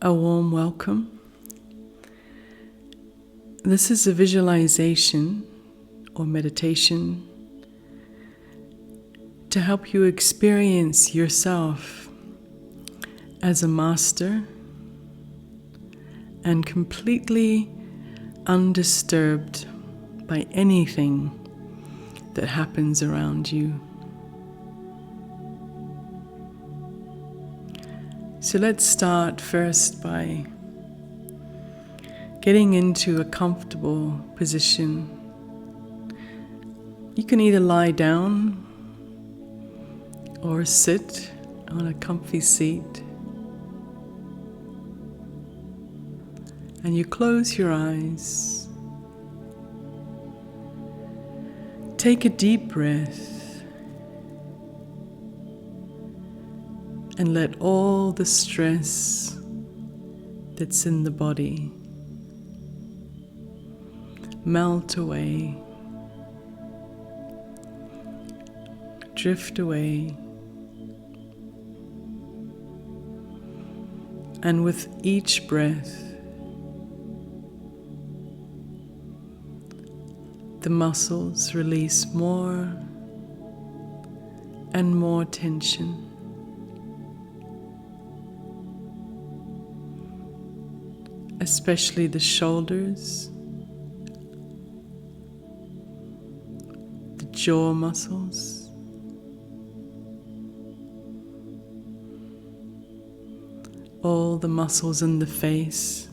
A warm welcome. This is a visualization or meditation to help you experience yourself as a master and completely undisturbed by anything that happens around you. So let's start first by getting into a comfortable position. You can either lie down or sit on a comfy seat. And you close your eyes. Take a deep breath. And let all the stress that's in the body melt away, drift away. And with each breath, the muscles release more and more tension. Especially the shoulders, the jaw muscles, all the muscles in the face,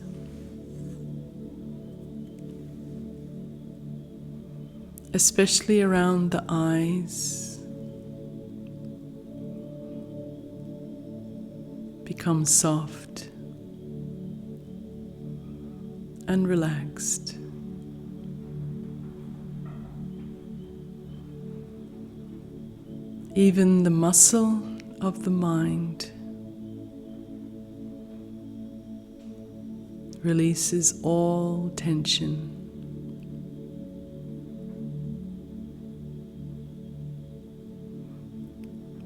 especially around the eyes, become soft and relaxed. Even the muscle of the mind releases all tension.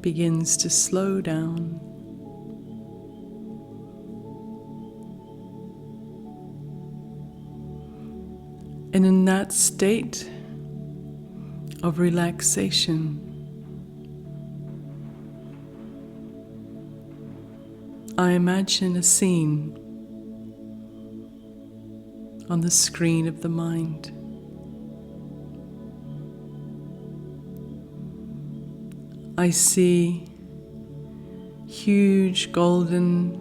Begins to slow down. And in that state of relaxation, I imagine a scene on the screen of the mind. I see huge golden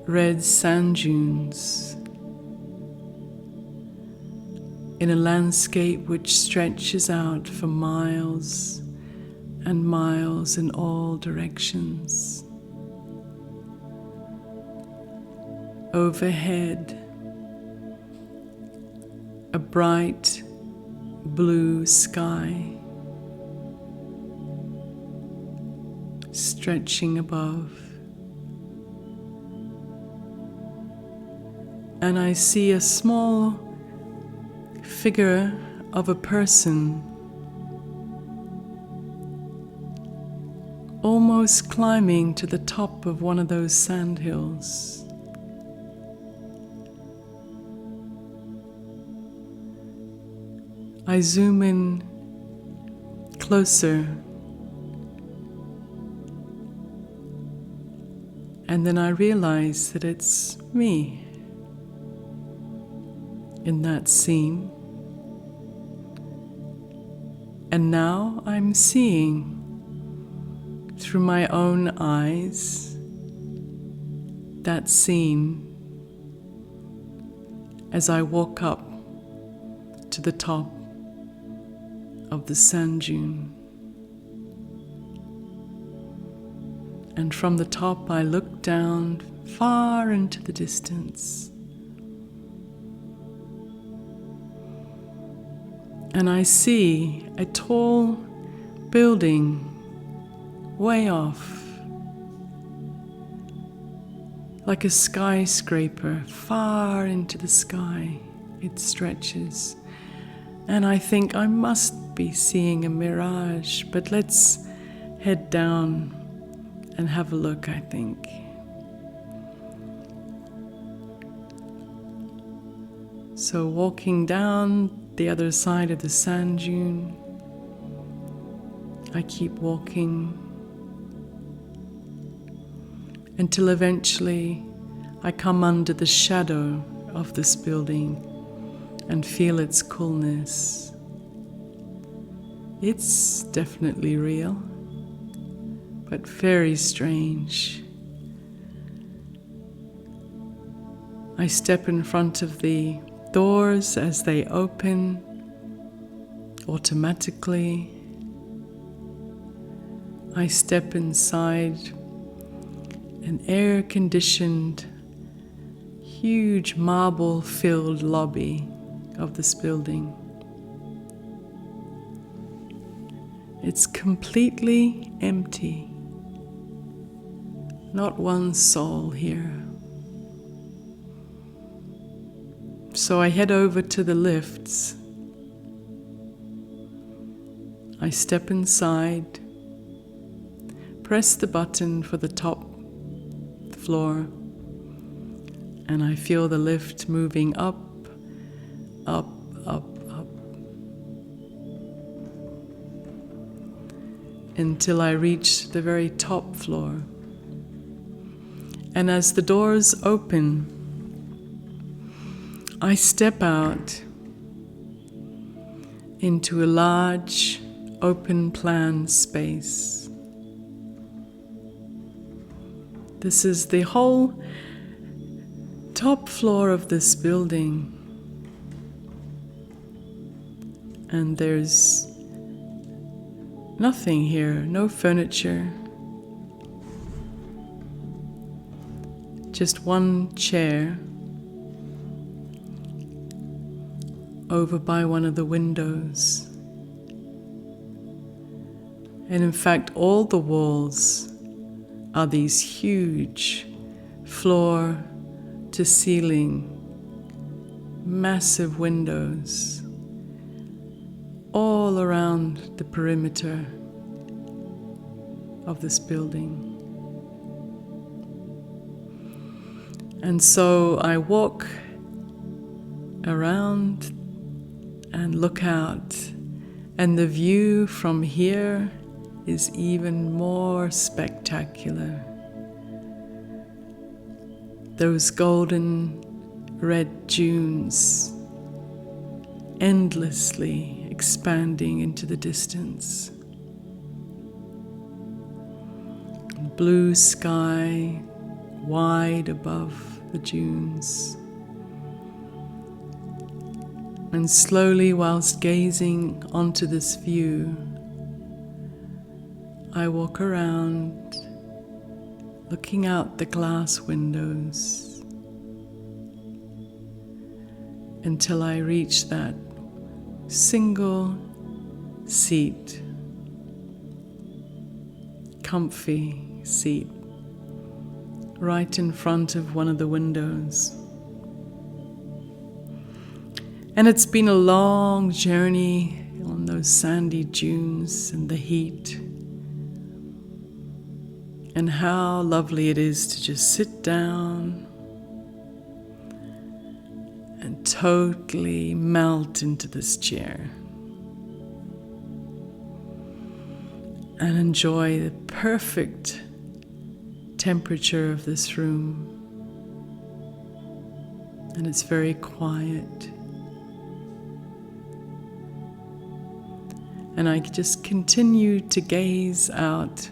red sand dunes in a landscape which stretches out for miles and miles in all directions. Overhead, a bright blue sky stretching above. And I see a small figure of a person almost climbing to the top of one of those sand hills. I zoom in closer, and then I realize that it's me in that scene. And now I'm seeing through my own eyes that scene as I walk up to the top of the sand dune. And from the top I look down far into the distance. And I see a tall building way off, like a skyscraper far into the sky. It stretches. And I think I must be seeing a mirage, but let's head down and have a look, I think. So walking down the other side of the sand dune, I keep walking until eventually I come under the shadow of this building and feel its coolness. It's definitely real, but very strange. I step in front of the doors as they open automatically. I step inside an air-conditioned, huge marble-filled lobby of this building. It's completely empty. Not one soul here. So I head over to the lifts. I step inside, press the button for the top floor, and I feel the lift moving up, up, up, up, until I reach the very top floor. And as the doors open, I step out into a large open plan space. This is the whole top floor of this building, and there's nothing here, no furniture, just one chair over by one of the windows. And in fact, all the walls are these huge floor to ceiling, massive windows all around the perimeter of this building. And so I walk around and look out, and the view from here is even more spectacular. Those golden red dunes endlessly expanding into the distance. Blue sky wide above the dunes. And slowly, whilst gazing onto this view, I walk around, looking out the glass windows until I reach that single seat, comfy seat, right in front of one of the windows. And it's been a long journey on those sandy dunes and the heat. And how lovely it is to just sit down and totally melt into this chair and enjoy the perfect temperature of this room. And it's very quiet. And I just continue to gaze out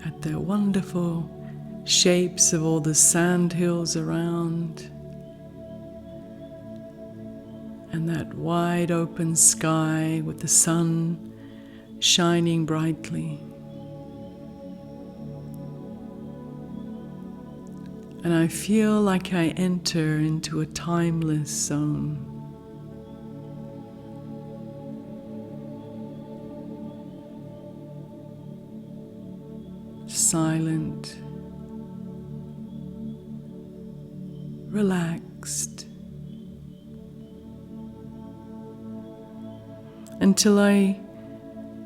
at the wonderful shapes of all the sand hills around, and that wide open sky with the sun shining brightly. And I feel like I enter into a timeless zone. Silent, relaxed, until I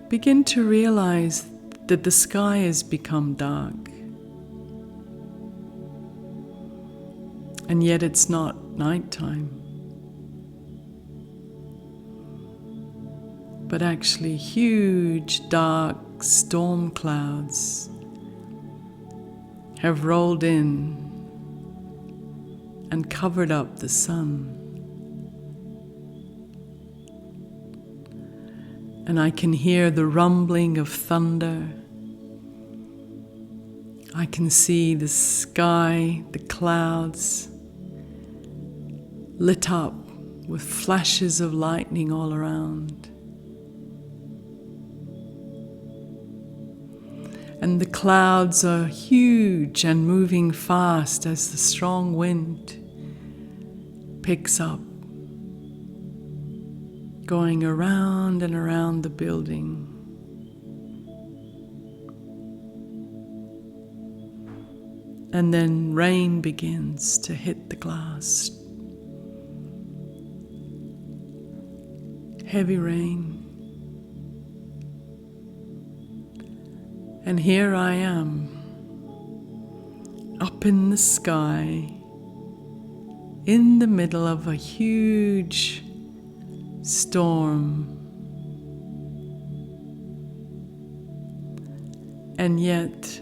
begin to realize that the sky has become dark. And yet it's not nighttime, but actually huge dark storm clouds have rolled in and covered up the sun. And I can hear the rumbling of thunder. I can see the sky, the clouds, lit up with flashes of lightning all around. And the clouds are huge and moving fast as the strong wind picks up, going around and around the building. And then rain begins to hit the glass. Heavy rain. And here I am, up in the sky, in the middle of a huge storm. And yet,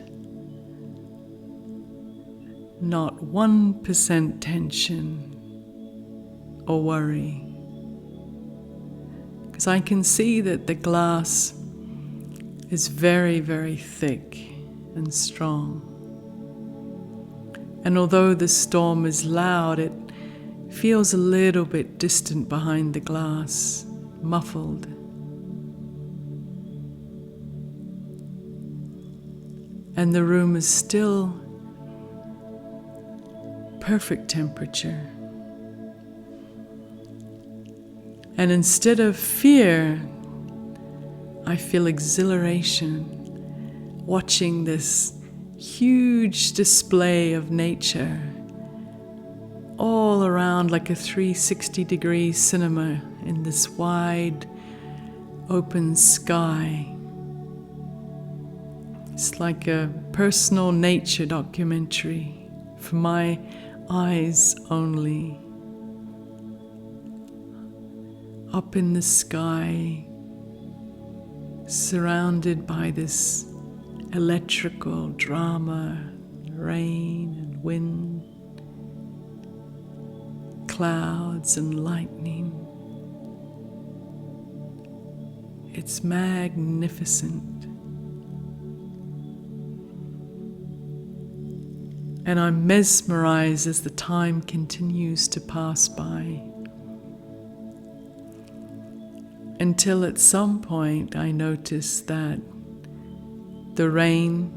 not 1% tension or worry. Because I can see that the glass is very, very thick and strong. And although the storm is loud, it feels a little bit distant behind the glass, muffled. And the room is still perfect temperature. And instead of fear, I feel exhilaration watching this huge display of nature all around like a 360-degree cinema in this wide open sky. It's like a personal nature documentary for my eyes only. Up in the sky, surrounded by this electrical drama, rain and wind, clouds and lightning. It's magnificent. And I'm mesmerized as the time continues to pass by. Until at some point I notice that the rain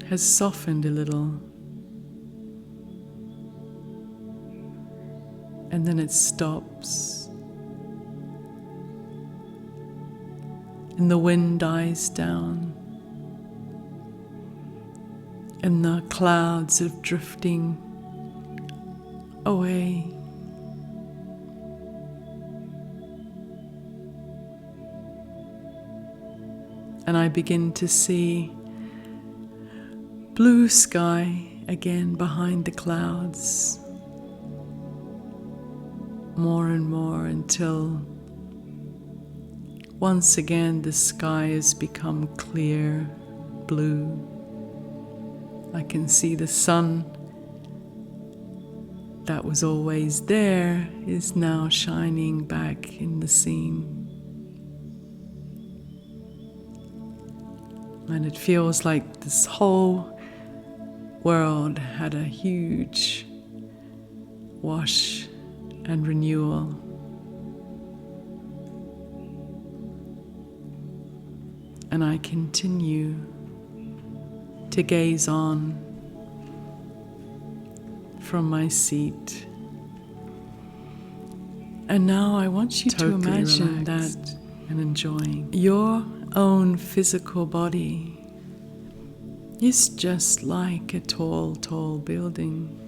has softened a little, and then it stops, and the wind dies down, and the clouds are drifting away. And I begin to see blue sky again behind the clouds, more and more, until once again the sky has become clear blue. I can see the sun that was always there is now shining back in the scene. And it feels like this whole world had a huge wash and renewal. And I continue to gaze on from my seat. And now I want you to imagine that and enjoying your own physical body is just like a tall, tall building.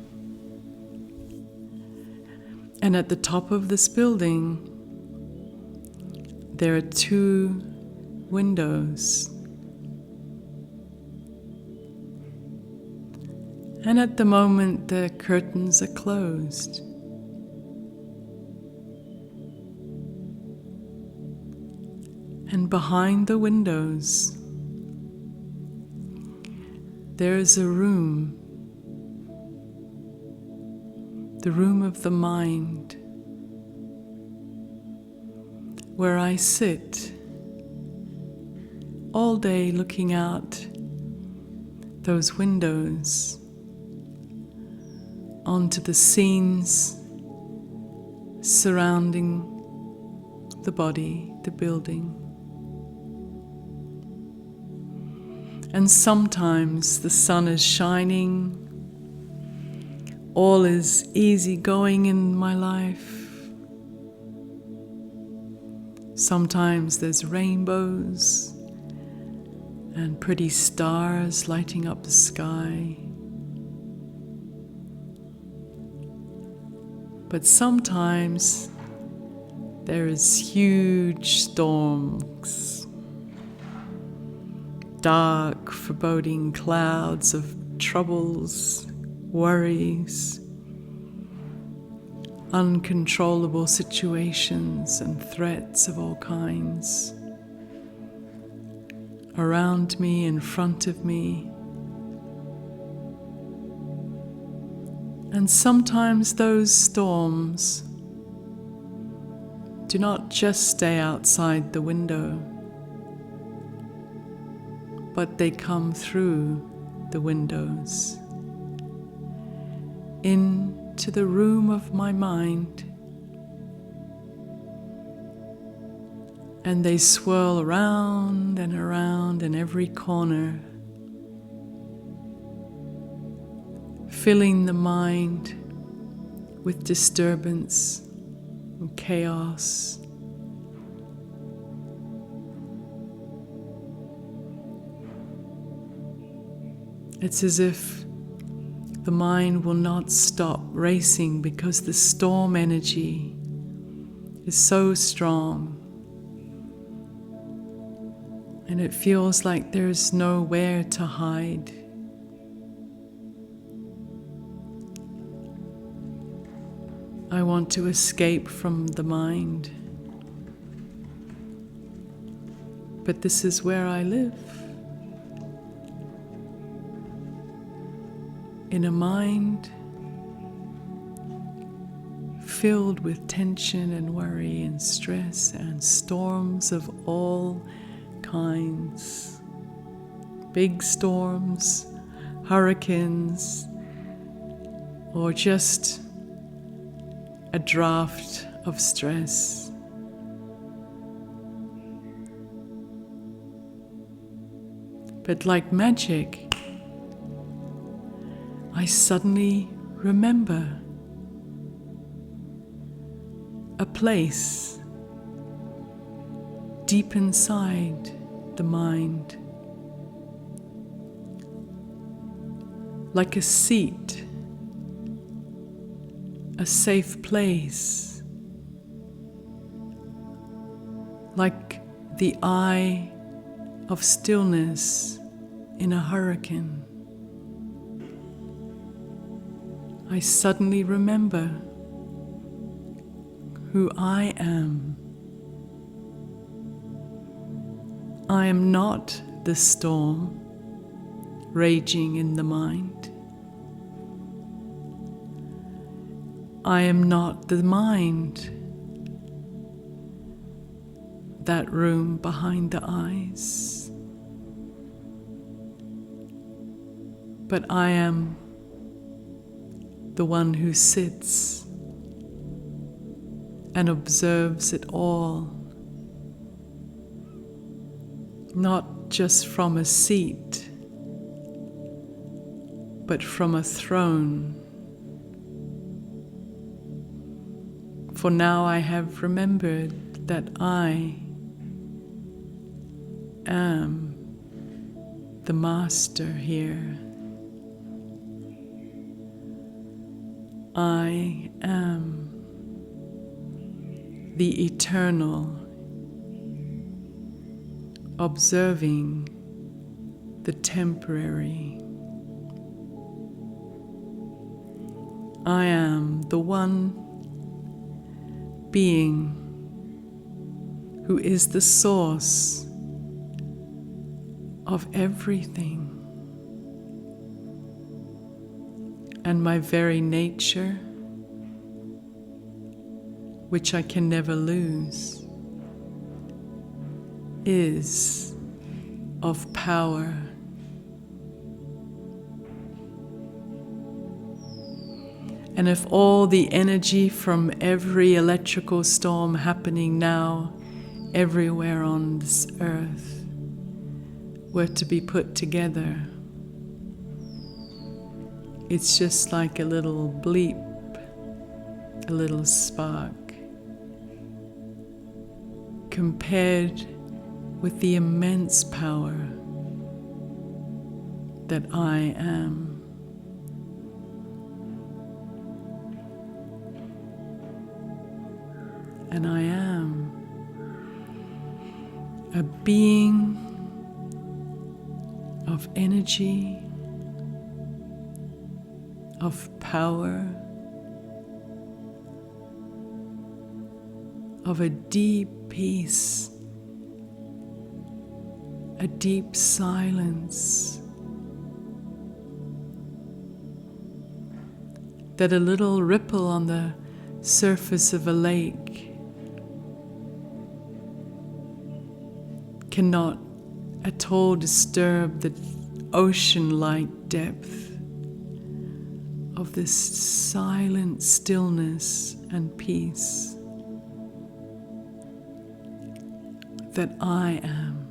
And at the top of this building, there are 2 windows. And at the moment, the curtains are closed. And behind the windows, there is a room, the room of the mind, where I sit all day looking out those windows onto the scenes surrounding the body, the building. And sometimes the sun is shining, all is easy going in my life. Sometimes there's rainbows and pretty stars lighting up the sky. But sometimes there is huge storms, dark, foreboding clouds of troubles, worries, uncontrollable situations and threats of all kinds around me, in front of me. And sometimes those storms do not just stay outside the window, but they come through the windows into the room of my mind, and they swirl around and around in every corner, filling the mind with disturbance and chaos. It's as if the mind will not stop racing because the storm energy is so strong, and it feels like there's nowhere to hide. I want to escape from the mind, but this is where I live. In a mind filled with tension and worry and stress and storms of all kinds. Big storms, hurricanes, or just a draft of stress. But like magic, I suddenly remember a place deep inside the mind, like a seat, a safe place, like the eye of stillness in a hurricane. I suddenly remember who I am. I am not the storm raging in the mind. I am not the mind, that room behind the eyes. But I am the one who sits and observes it all, not just from a seat, but from a throne. For now I have remembered that I am the master here. I am the eternal, observing the temporary. I am the one being who is the source of everything. And my very nature, which I can never lose, is of power. And if all the energy from every electrical storm happening now everywhere on this earth were to be put together, it's just like a little bleep, a little spark, compared with the immense power that I am. And I am a being of energy, of power, of a deep peace, a deep silence, that a little ripple on the surface of a lake cannot at all disturb the ocean-like depth of this silent stillness and peace that I am.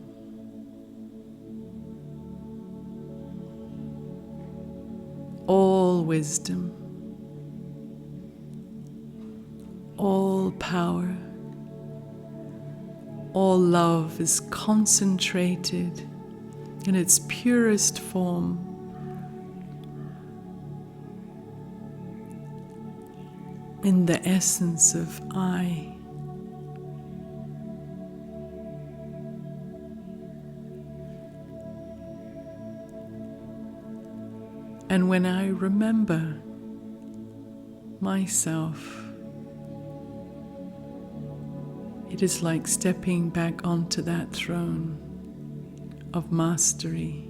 All wisdom, all power, all love is concentrated in its purest form in the essence of I. And when I remember myself, it is like stepping back onto that throne of mastery.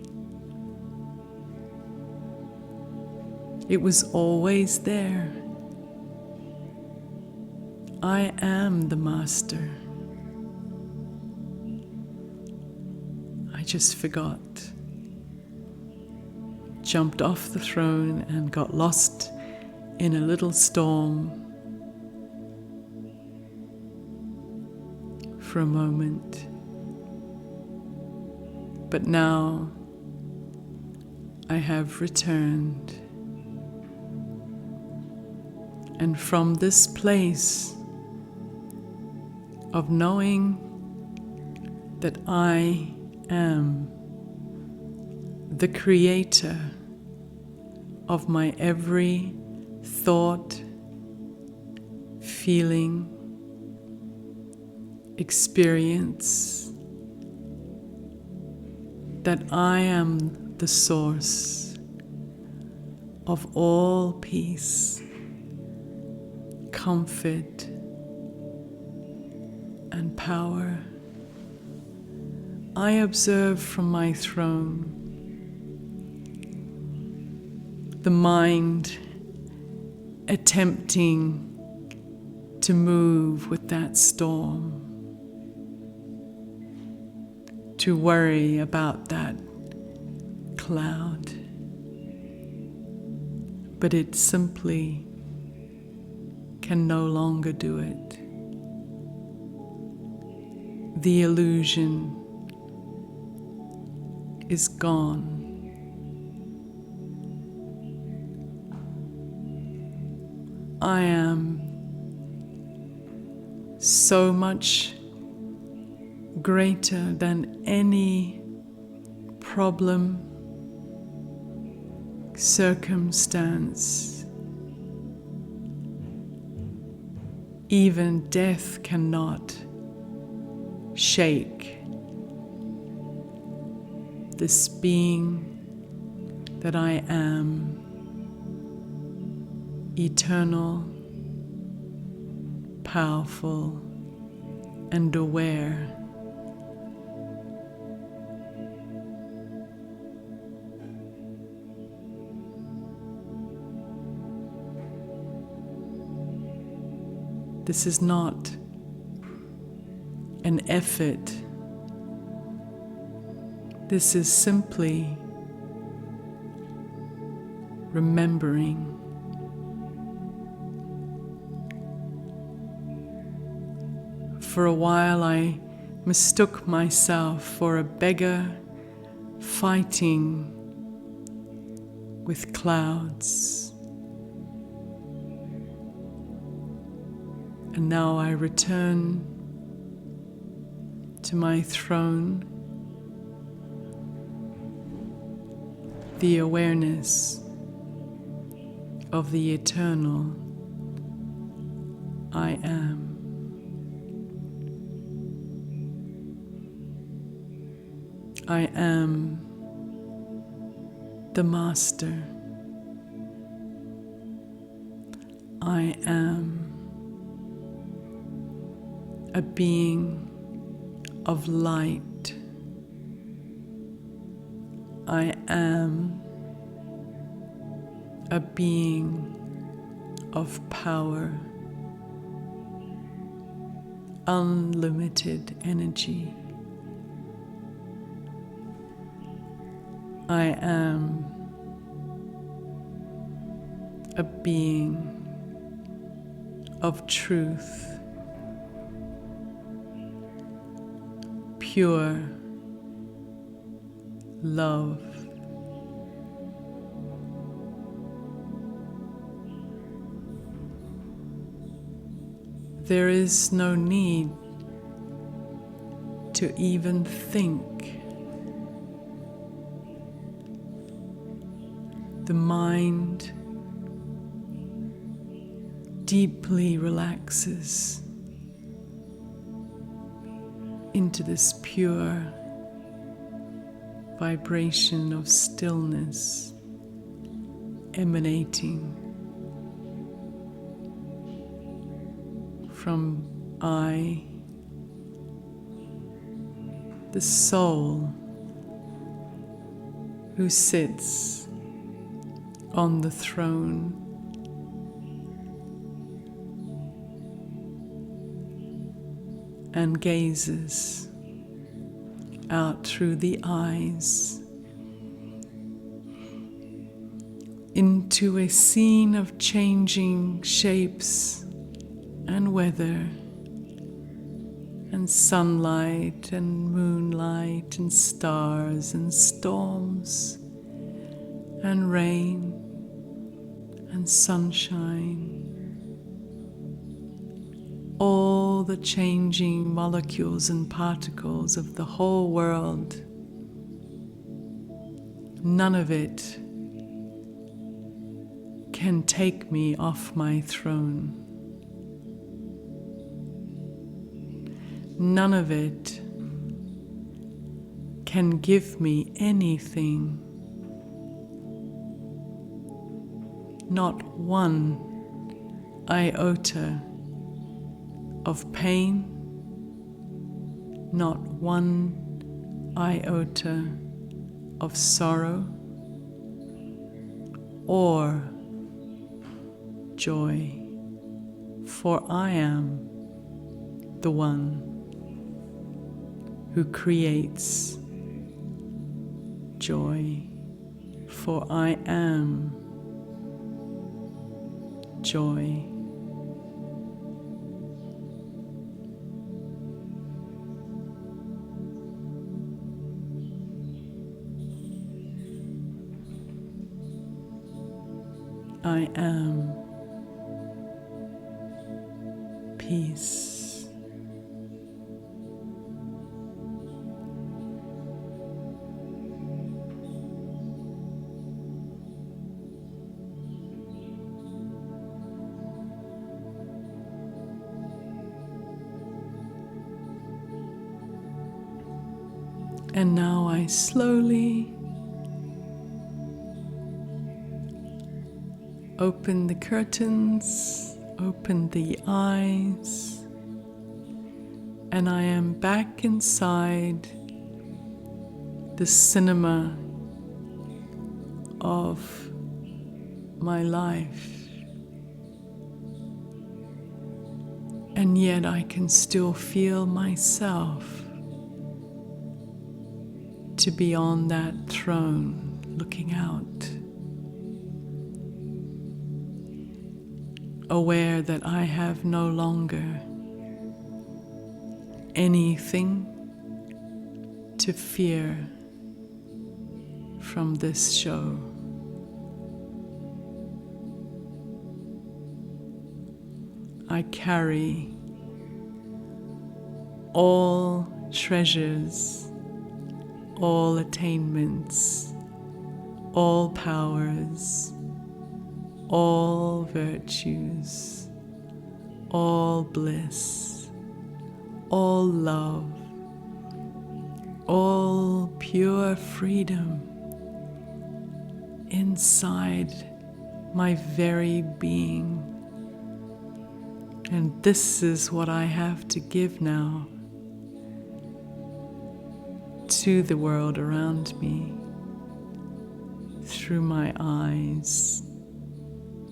It was always there. I am the master. I just forgot. Jumped off the throne and got lost in a little storm for a moment. But now I have returned. And from this place of knowing that I am the creator of my every thought, feeling, experience, that I am the source of all peace, comfort, and power. I observe from my throne the mind attempting to move with that storm, to worry about that cloud, but it simply can no longer do it. The illusion is gone. I am so much greater than any problem, circumstance. Even death cannot shake this being that I am. eternal, powerful, and aware. This is not an effort. This is simply remembering. For a while I mistook myself for a beggar fighting with clouds. And now I return to my throne, the awareness of the eternal I am. I am the Master. I am a being of light. I am a being of power, unlimited energy. I am a being of truth, pure love. There is no need to even think. The mind deeply relaxes into this pure vibration of stillness emanating from I, the soul who sits on the throne. And gazes out through the eyes into a scene of changing shapes and weather and sunlight and moonlight and stars and storms and rain and sunshine. All the changing molecules and particles of the whole world. None of it can take me off my throne. None of it can give me anything. Not one iota of pain, not one iota of sorrow or joy, for I am the one who creates joy, for I am joy. I am peace. And now I slowly Open the curtains, open the eyes, and I am back inside the cinema of my life. And yet I can still feel myself to be on that throne looking out, aware that I have no longer anything to fear from this show. I carry all treasures, all attainments, all powers, all virtues, all bliss, all love, all pure freedom inside my very being. And this is what I have to give now to the world around me through my eyes,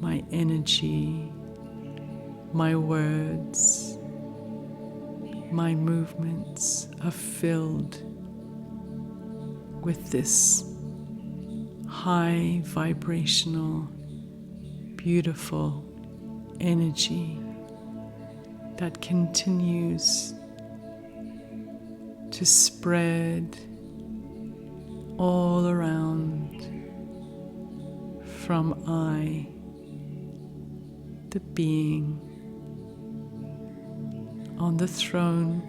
my energy, my words, my movements are filled with this high vibrational, beautiful energy that continues to spread all around from I, the being on the throne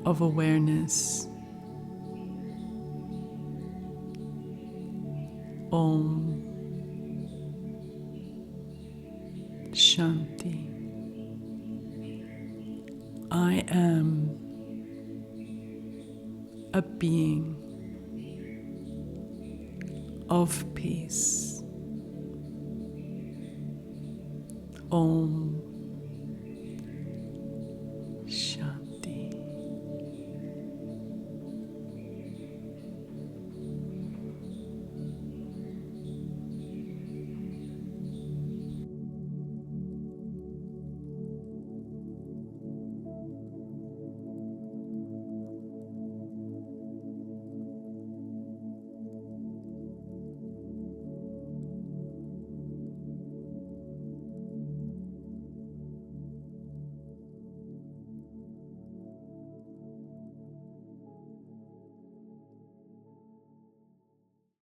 of awareness. Om Shanti. I am a being of peace. Om